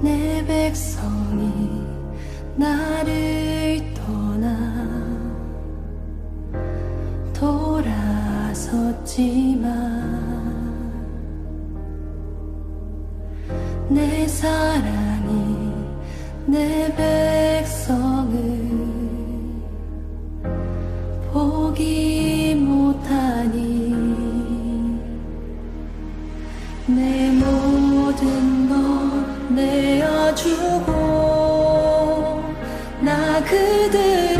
내 백성이 나를 떠나 돌아섰지만 내 사랑이 내 백성을 포기 못하니 내 모든 것 내어주고 나 그들을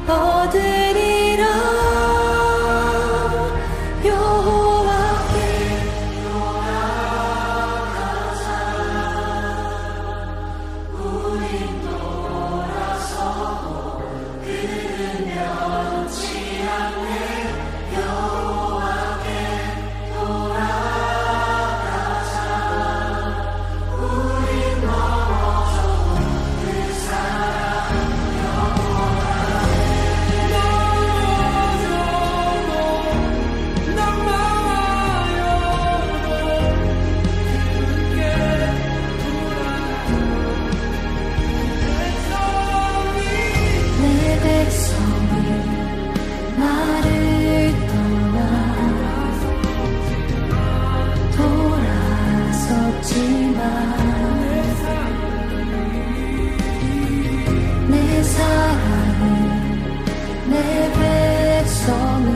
얻으리라. 여호와께 돌아가자. 우린 돌아서고 그들은 변치 않네. 여호와께 돌아가자. 우린 넘어져도 그 사랑 영원하네. 넘어져도 넘어져도 그게 내 백성이 나를 떠나 돌아섰지만 내 사랑은 내 백성을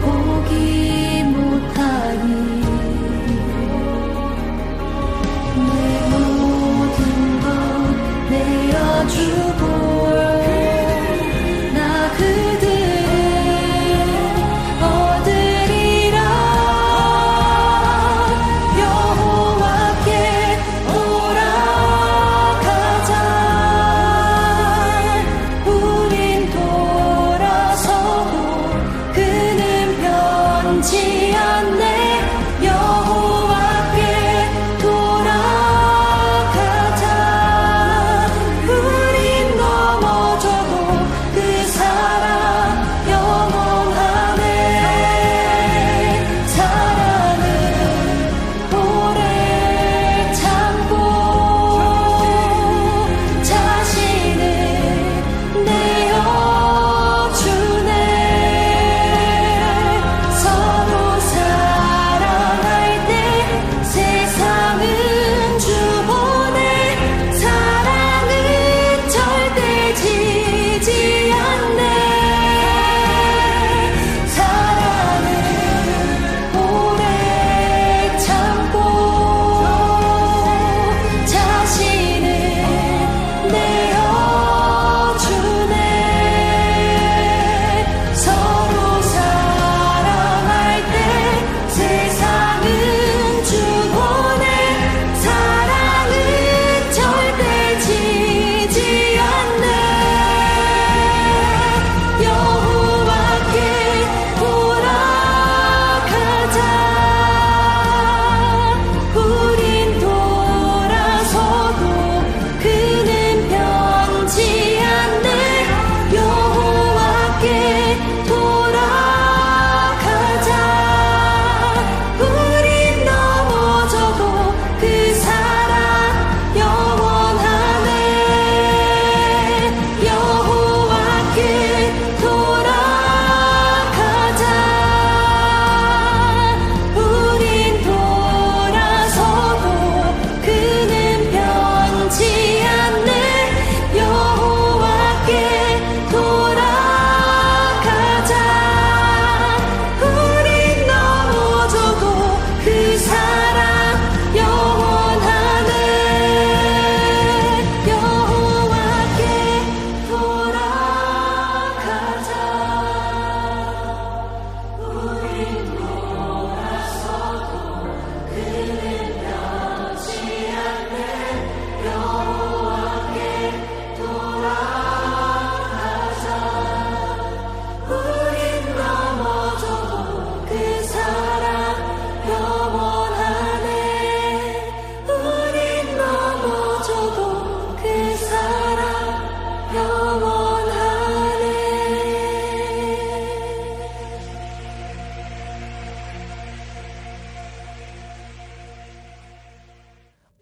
포기 못하니 내 모든 것 내어주고 나 그들을 얻으리라.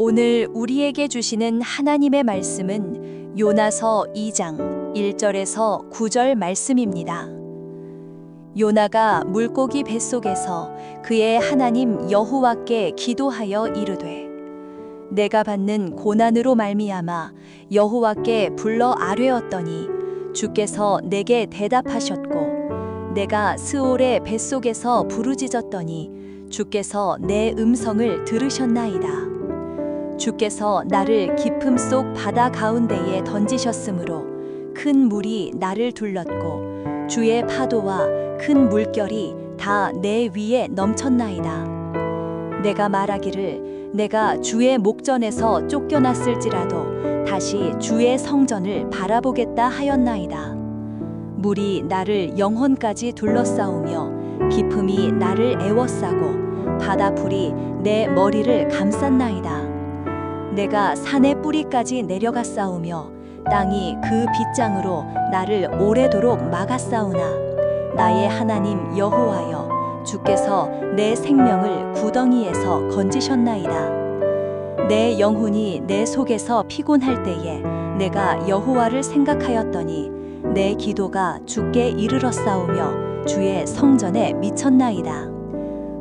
오늘 우리에게 주시는 하나님의 말씀은 요나서 2장 1절에서 9절 말씀입니다. 요나가 물고기 뱃속에서 그의 하나님 여호와께 기도하여 이르되 내가 받는 고난으로 말미암아 여호와께 불러 아뢰었더니 주께서 내게 대답하셨고 내가 스올의 뱃속에서 부르짖었더니 주께서 내 음성을 들으셨나이다. 주께서 나를 깊음 속 바다 가운데에 던지셨으므로 큰 물이 나를 둘렀고 주의 파도와 큰 물결이 다 내 위에 넘쳤나이다. 내가 말하기를 내가 주의 목전에서 쫓겨났을지라도 다시 주의 성전을 바라보겠다 하였나이다. 물이 나를 영혼까지 둘러싸우며 깊음이 나를 애워싸고 바다풀이 내 머리를 감쌌나이다. 내가 산의 뿌리까지 내려갔사오며 땅이 그 빗장으로 나를 오래도록 막았사오나 나의 하나님 여호와여 주께서 내 생명을 구덩이에서 건지셨나이다. 내 영혼이 내 속에서 피곤할 때에 내가 여호와를 생각하였더니 내 기도가 주께 이르렀사오며 주의 성전에 미쳤나이다.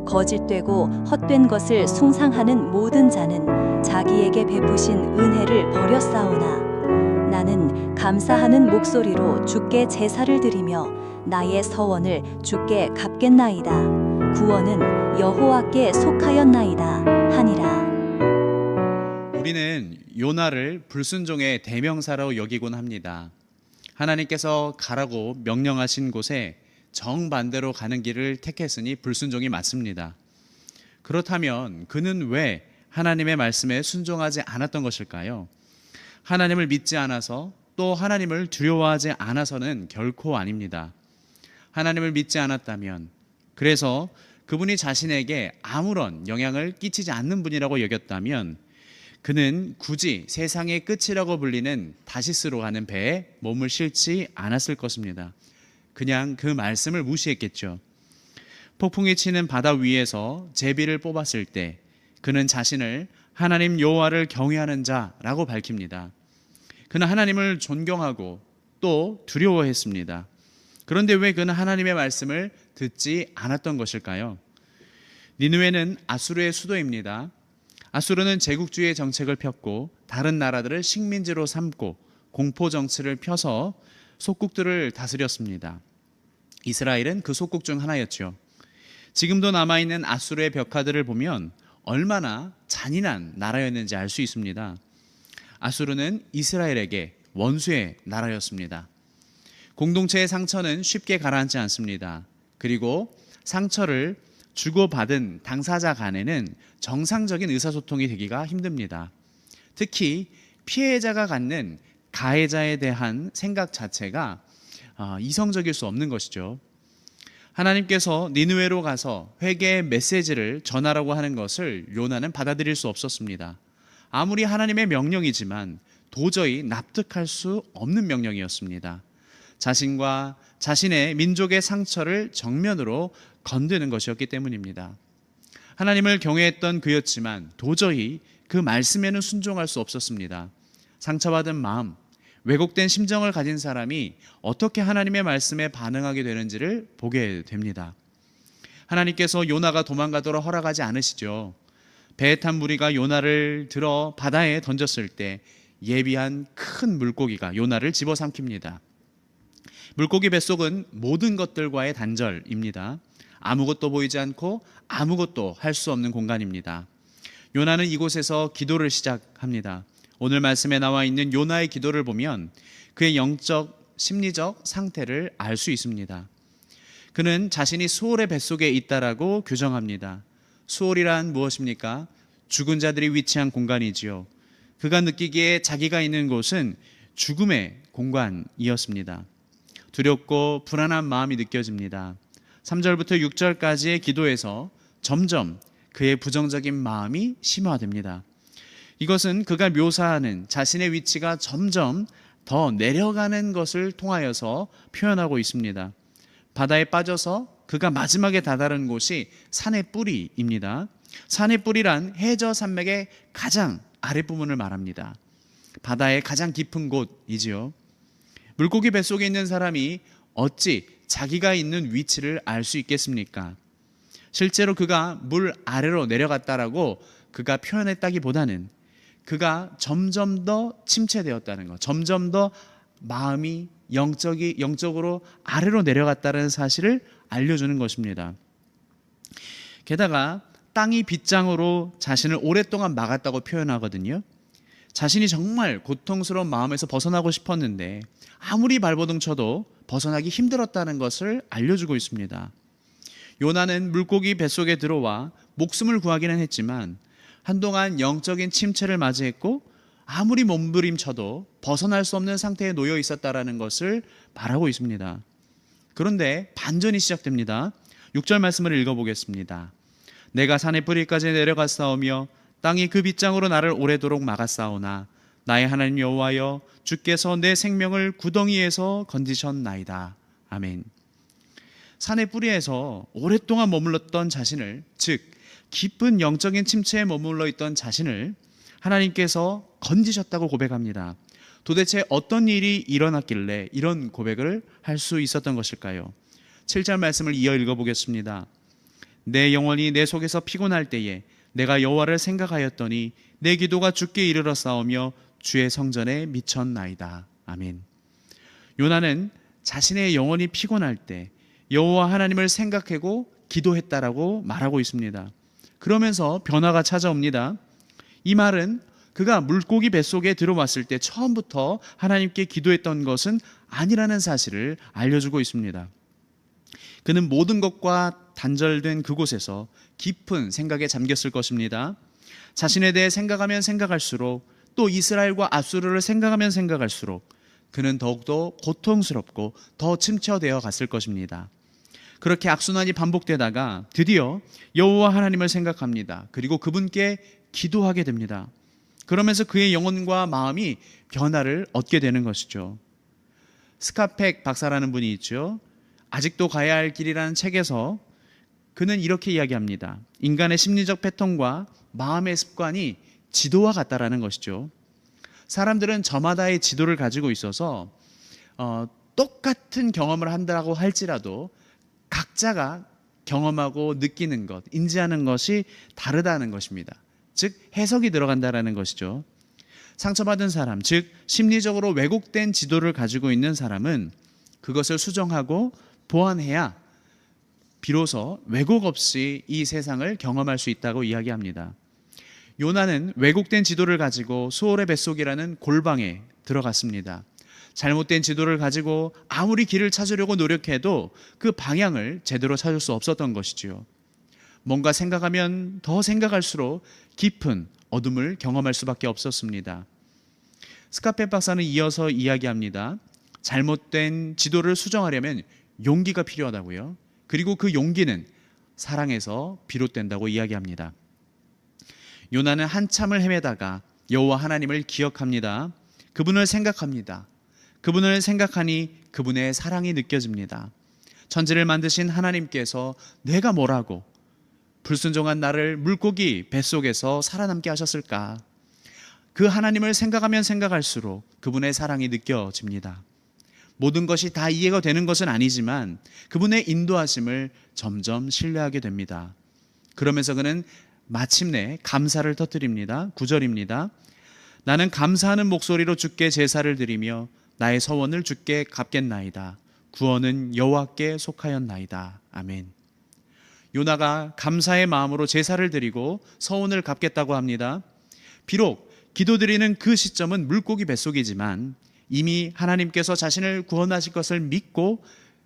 거짓되고 헛된 것을 숭상하는 모든 자는 자기에게 베푸신 은혜를 버렸사오나 나는 감사하는 목소리로 주께 제사를 드리며 나의 서원을 주께 갚겠나이다. 구원은 여호와께 속하였나이다 하니라. 우리는 요나를 불순종의 대명사로 여기곤 합니다. 하나님께서 가라고 명령하신 곳에 정반대로 가는 길을 택했으니 불순종이 맞습니다. 그렇다면 그는 왜 하나님의 말씀에 순종하지 않았던 것일까요? 하나님을 믿지 않아서 또 하나님을 두려워하지 않아서는 결코 아닙니다. 하나님을 믿지 않았다면, 그래서 그분이 자신에게 아무런 영향을 끼치지 않는 분이라고 여겼다면 그는 굳이 세상의 끝이라고 불리는 다시스로 가는 배에 몸을 실지 않았을 것입니다. 그냥 그 말씀을 무시했겠죠. 폭풍이 치는 바다 위에서 제비를 뽑았을 때 그는 자신을 하나님 여호와를 경외하는 자라고 밝힙니다. 그는 하나님을 존경하고 또 두려워했습니다. 그런데 왜 그는 하나님의 말씀을 듣지 않았던 것일까요? 니느웨는 아수르의 수도입니다. 아수르는 제국주의 정책을 폈고 다른 나라들을 식민지로 삼고 공포 정치를 펴서 속국들을 다스렸습니다. 이스라엘은 그 속국 중 하나였죠. 지금도 남아있는 아수르의 벽화들을 보면 얼마나 잔인한 나라였는지 알 수 있습니다. 아수르는 이스라엘에게 원수의 나라였습니다. 공동체의 상처는 쉽게 가라앉지 않습니다. 그리고 상처를 주고받은 당사자 간에는 정상적인 의사소통이 되기가 힘듭니다. 특히 피해자가 갖는 가해자에 대한 생각 자체가 이성적일 수 없는 것이죠. 하나님께서 니느웨로 가서 회개의 메시지를 전하라고 하는 것을 요나는 받아들일 수 없었습니다. 아무리 하나님의 명령이지만 도저히 납득할 수 없는 명령이었습니다. 자신과 자신의 민족의 상처를 정면으로 건드는 것이었기 때문입니다. 하나님을 경외했던 그였지만 도저히 그 말씀에는 순종할 수 없었습니다. 상처받은 마음, 왜곡된 심정을 가진 사람이 어떻게 하나님의 말씀에 반응하게 되는지를 보게 됩니다. 하나님께서 요나가 도망가도록 허락하지 않으시죠. 배에 탄 무리가 요나를 들어 바다에 던졌을 때 예비한 큰 물고기가 요나를 집어삼킵니다. 물고기 뱃속은 모든 것들과의 단절입니다. 아무것도 보이지 않고 아무것도 할 수 없는 공간입니다. 요나는 이곳에서 기도를 시작합니다. 오늘 말씀에 나와 있는 요나의 기도를 보면 그의 영적, 심리적 상태를 알 수 있습니다. 그는 자신이 수올의 뱃속에 있다라고 규정합니다. 수올이란 무엇입니까? 죽은 자들이 위치한 공간이지요. 그가 느끼기에 자기가 있는 곳은 죽음의 공간이었습니다. 두렵고 불안한 마음이 느껴집니다. 3절부터 6절까지의 기도에서 점점 그의 부정적인 마음이 심화됩니다. 이것은 그가 묘사하는 자신의 위치가 점점 더 내려가는 것을 통하여서 표현하고 있습니다. 바다에 빠져서 그가 마지막에 다다른 곳이 산의 뿌리입니다. 산의 뿌리란 해저 산맥의 가장 아랫부분을 말합니다. 바다의 가장 깊은 곳이지요. 물고기 뱃속에 있는 사람이 어찌 자기가 있는 위치를 알 수 있겠습니까? 실제로 그가 물 아래로 내려갔다라고 그가 표현했다기보다는 그가 점점 더 침체되었다는 것, 점점 더 마음이 영적으로 아래로 내려갔다는 사실을 알려주는 것입니다. 게다가 땅이 빗장으로 자신을 오랫동안 막았다고 표현하거든요. 자신이 정말 고통스러운 마음에서 벗어나고 싶었는데 아무리 발버둥 쳐도 벗어나기 힘들었다는 것을 알려주고 있습니다. 요나는 물고기 뱃속에 들어와 목숨을 구하기는 했지만 한동안 영적인 침체를 맞이했고 아무리 몸부림쳐도 벗어날 수 없는 상태에 놓여 있었다라는 것을 말하고 있습니다. 그런데 반전이 시작됩니다. 6절 말씀을 읽어보겠습니다. 내가 산의 뿌리까지 내려갔사오며 땅이 그 빗장으로 나를 오래도록 막았사오나 나의 하나님 여호와여 주께서 내 생명을 구덩이에서 건지셨나이다. 아멘. 산의 뿌리에서 오랫동안 머물렀던 자신을, 즉 깊은 영적인 침체에 머물러 있던 자신을 하나님께서 건지셨다고 고백합니다. 도대체 어떤 일이 일어났길래 이런 고백을 할 수 있었던 것일까요? 7절 말씀을 이어 읽어보겠습니다. 내 영혼이 내 속에서 피곤할 때에 내가 여호와를 생각하였더니 내 기도가 주께 이르렀사오며 주의 성전에 미쳤나이다. 아멘. 요나는 자신의 영혼이 피곤할 때 여호와 하나님을 생각하고 기도했다라고 말하고 있습니다. 그러면서 변화가 찾아옵니다. 이 말은 그가 물고기 뱃속에 들어왔을 때 처음부터 하나님께 기도했던 것은 아니라는 사실을 알려주고 있습니다. 그는 모든 것과 단절된 그곳에서 깊은 생각에 잠겼을 것입니다. 자신에 대해 생각하면 생각할수록 또 이스라엘과 앗수르를 생각하면 생각할수록 그는 더욱더 고통스럽고 더 침체되어 갔을 것입니다. 그렇게 악순환이 반복되다가 드디어 여호와 하나님을 생각합니다. 그리고 그분께 기도하게 됩니다. 그러면서 그의 영혼과 마음이 변화를 얻게 되는 것이죠. 스카펙 박사라는 분이 있죠. 아직도 가야 할 길이라는 책에서 그는 이렇게 이야기합니다. 인간의 심리적 패턴과 마음의 습관이 지도와 같다라는 것이죠. 사람들은 저마다의 지도를 가지고 있어서 똑같은 경험을 한다고 할지라도 각자가 경험하고 느끼는 것, 인지하는 것이 다르다는 것입니다. 즉 해석이 들어간다라는 것이죠. 상처받은 사람, 즉 심리적으로 왜곡된 지도를 가지고 있는 사람은 그것을 수정하고 보완해야 비로소 왜곡 없이 이 세상을 경험할 수 있다고 이야기합니다. 요나는 왜곡된 지도를 가지고 수월의 뱃속이라는 골방에 들어갔습니다. 잘못된 지도를 가지고 아무리 길을 찾으려고 노력해도 그 방향을 제대로 찾을 수 없었던 것이지요. 뭔가 생각하면 더 생각할수록 깊은 어둠을 경험할 수밖에 없었습니다. 스카펙 박사는 이어서 이야기합니다. 잘못된 지도를 수정하려면 용기가 필요하다고요. 그리고 그 용기는 사랑에서 비롯된다고 이야기합니다. 요나는 한참을 헤매다가 여호와 하나님을 기억합니다. 그분을 생각합니다. 그분을 생각하니 그분의 사랑이 느껴집니다. 천지를 만드신 하나님께서 내가 뭐라고 불순종한 나를 물고기 뱃속에서 살아남게 하셨을까? 그 하나님을 생각하면 생각할수록 그분의 사랑이 느껴집니다. 모든 것이 다 이해가 되는 것은 아니지만 그분의 인도하심을 점점 신뢰하게 됩니다. 그러면서 그는 마침내 감사를 터뜨립니다. 9절입니다. 나는 감사하는 목소리로 주께 제사를 드리며 나의 서원을 주께 갚겠나이다. 구원은 여호와께 속하였나이다. 아멘. 요나가 감사의 마음으로 제사를 드리고 서원을 갚겠다고 합니다. 비록 기도드리는 그 시점은 물고기 뱃속이지만 이미 하나님께서 자신을 구원하실 것을 믿고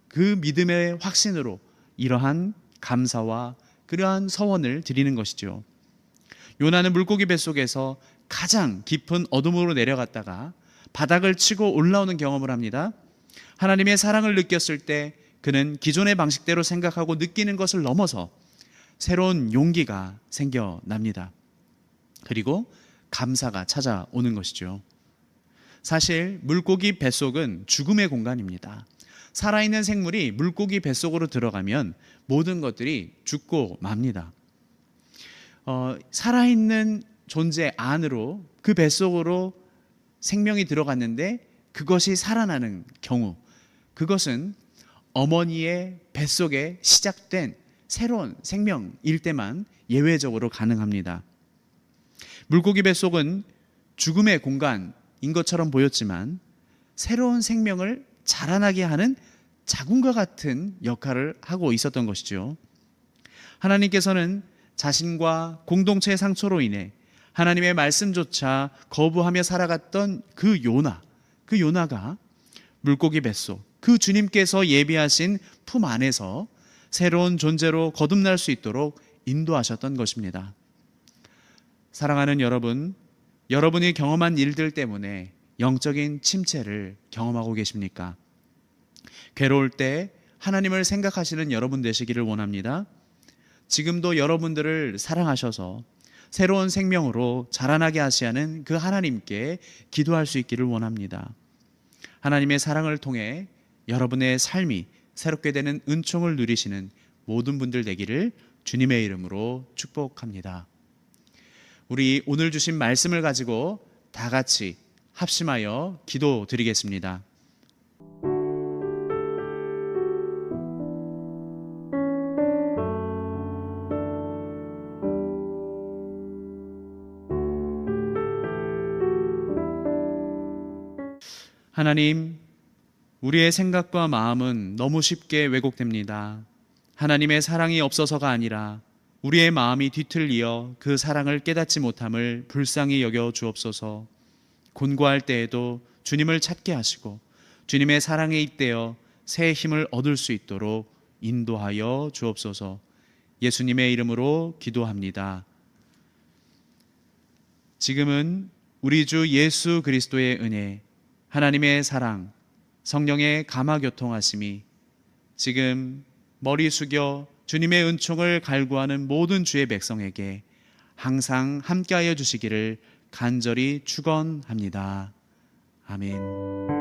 그 믿음의 확신으로 이러한 감사와 그러한 서원을 드리는 것이죠. 요나는 물고기 뱃속에서 가장 깊은 어둠으로 내려갔다가 바닥을 치고 올라오는 경험을 합니다. 하나님의 사랑을 느꼈을 때 그는 기존의 방식대로 생각하고 느끼는 것을 넘어서 새로운 용기가 생겨납니다. 그리고 감사가 찾아오는 것이죠. 사실 물고기 뱃속은 죽음의 공간입니다. 살아있는 생물이 물고기 뱃속으로 들어가면 모든 것들이 죽고 맙니다. 살아있는 존재 안으로, 그 뱃속으로 생명이 들어갔는데 그것이 살아나는 경우, 그것은 어머니의 뱃속에 시작된 새로운 생명일 때만 예외적으로 가능합니다. 물고기 뱃속은 죽음의 공간인 것처럼 보였지만 새로운 생명을 자라나게 하는 자궁과 같은 역할을 하고 있었던 것이죠. 하나님께서는 자신과 공동체의 상처로 인해 하나님의 말씀조차 거부하며 살아갔던 그 요나가 물고기 뱃속, 그 주님께서 예비하신 품 안에서 새로운 존재로 거듭날 수 있도록 인도하셨던 것입니다. 사랑하는 여러분, 여러분이 경험한 일들 때문에 영적인 침체를 경험하고 계십니까? 괴로울 때 하나님을 생각하시는 여러분 되시기를 원합니다. 지금도 여러분들을 사랑하셔서 새로운 생명으로 자라나게 하시는 그 하나님께 기도할 수 있기를 원합니다. 하나님의 사랑을 통해 여러분의 삶이 새롭게 되는 은총을 누리시는 모든 분들 되기를 주님의 이름으로 축복합니다. 우리 오늘 주신 말씀을 가지고 다 같이 합심하여 기도드리겠습니다. 하나님, 우리의 생각과 마음은 너무 쉽게 왜곡됩니다. 하나님의 사랑이 없어서가 아니라 우리의 마음이 뒤틀리어 그 사랑을 깨닫지 못함을 불쌍히 여겨 주옵소서. 곤고할 때에도 주님을 찾게 하시고 주님의 사랑에 잇대어 새 힘을 얻을 수 있도록 인도하여 주옵소서. 예수님의 이름으로 기도합니다. 지금은 우리 주 예수 그리스도의 은혜, 하나님의 사랑, 성령의 감화교통하심이 지금 머리 숙여 주님의 은총을 갈구하는 모든 주의 백성에게 항상 함께하여 주시기를 간절히 축원합니다. 아멘.